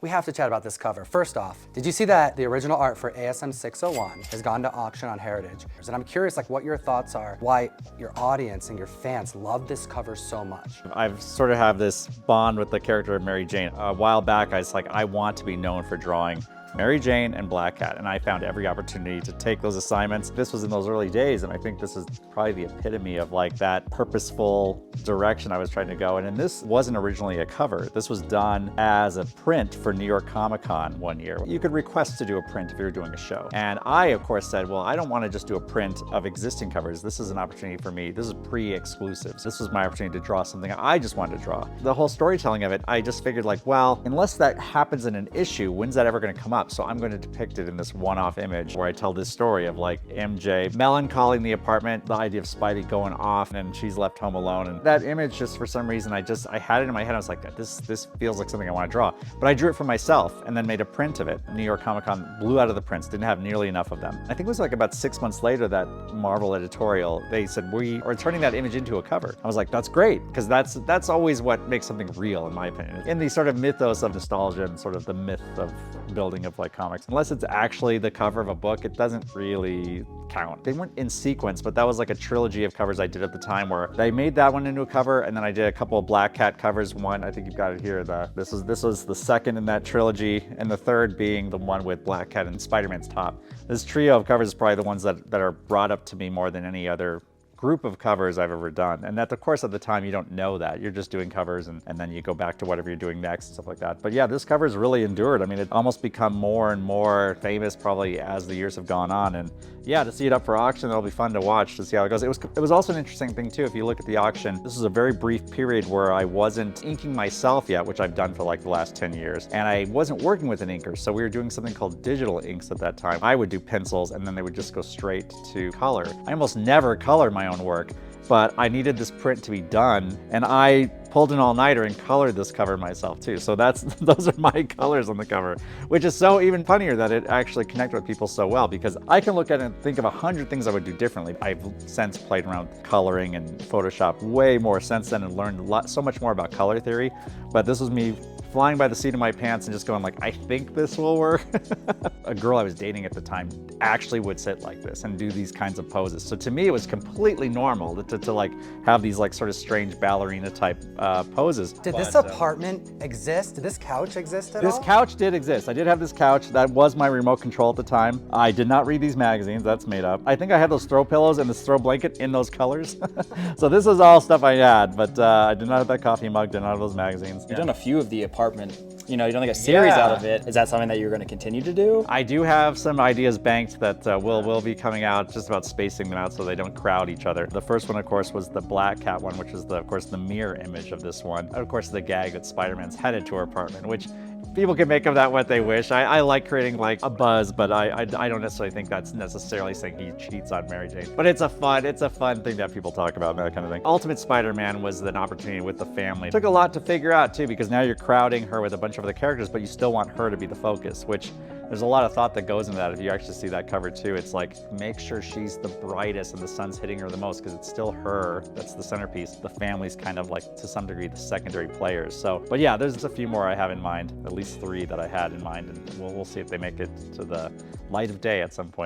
We have to chat about this cover. First off, did you see that the original art for ASM 601 has gone to auction on Heritage? And I'm curious like what your thoughts are, why your audience and your fans love this cover so much. I've sort of have this bond with the character of Mary Jane. A while back, I was like, I want to be known for drawing Mary Jane and Black Cat, and I found every opportunity to take those assignments. This was in those early days, and I think this is probably the epitome of like that purposeful direction I was trying to go. And this wasn't originally a cover. This was done as a print for New York Comic Con one year. You could request to do a print if you were doing a show. And I, of course, said, well, I don't want to just do a print of existing covers. This is an opportunity for me. This is pre-exclusives. This was my opportunity to draw something I just wanted to draw. The whole storytelling of it, I just figured like, well, unless that happens in an issue, when's that ever going to come up? So I'm going to depict it in this one-off image where I tell this story of like MJ melancholy in the apartment, the idea of Spidey going off and she's left home alone. And that image, just for some reason, I had it in my head. I was like, this feels like something I want to draw. But I drew it for myself and then made a print of it. New York Comic Con blew out of the prints, didn't have nearly enough of them. I think it was like about 6 months later that Marvel editorial, they said, we are turning that image into a cover. I was like, that's great, because that's always what makes something real, in my opinion. In the sort of mythos of nostalgia and sort of the myth of building of like comics, unless it's actually the cover of a book, it doesn't really count. They weren't in sequence, but that was like a trilogy of covers I did at the time where I made that one into a cover, and then I did a couple of Black Cat covers. One, I think you've got it here. This was the second in that trilogy, and the third being the one with Black Cat and Spider-Man's top. This trio of covers is probably the ones that are brought up to me more than any other group of covers I've ever done. And of course, at the time, you don't know that. You're just doing covers and then you go back to whatever you're doing next and stuff like that. But yeah, this cover's really endured. I mean, it almost become more and more famous probably as the years have gone on. And yeah, to see it up for auction, it'll be fun to watch to see how it goes. It was also an interesting thing too. If you look at the auction, this is a very brief period where I wasn't inking myself yet, which I've done for like the last 10 years. And I wasn't working with an inker. So we were doing something called digital inks at that time. I would do pencils and then they would just go straight to color. I almost never color my own work, but I needed this print to be done, and I pulled an all-nighter and colored this cover myself too. So those are my colors on the cover, which is so even funnier that it actually connected with people so well, because I can look at it and think of 100 things I would do differently. I've since played around with coloring and Photoshop way more since then and learned so much more about color theory, but this was me flying by the seat of my pants and just going like, I think this will work. A girl I was dating at the time actually would sit like this and do these kinds of poses. So to me, it was completely normal to like have these like sort of strange ballerina type poses. Did this apartment exist? Did this couch exist at all? This couch did exist. I did have this couch. That was my remote control at the time. I did not read these magazines. That's made up. I think I had those throw pillows and this throw blanket in those colors. So this is all stuff I had, but I did not have that coffee mug, did not have those magazines. You've done a few of the apartment, you know, you've done like a series out of it. Is that something that you're going to continue to do? I do have some ideas banked that will be coming out, just about spacing them out so they don't crowd each other. The first one, of course, was the Black Cat one, which is of course the mirror image of this one. And of course, the gag that Spider-Man's headed to her apartment, which people can make of that what they wish. I like creating like a buzz, but I don't necessarily think that's necessarily saying he cheats on Mary Jane. But it's a fun thing that people talk about and that kind of thing. Ultimate Spider-Man was an opportunity with the family. It took a lot to figure out too, because now you're crowding her with a bunch of other characters, but you still want her to be the focus, which there's a lot of thought that goes into that. If you actually see that cover too, it's like, make sure she's the brightest and the sun's hitting her the most, because it's still her that's the centerpiece. The family's kind of like, to some degree, the secondary players. So, but yeah, there's a few more I have in mind, at least 3 that I had in mind, and we'll see if they make it to the light of day at some point.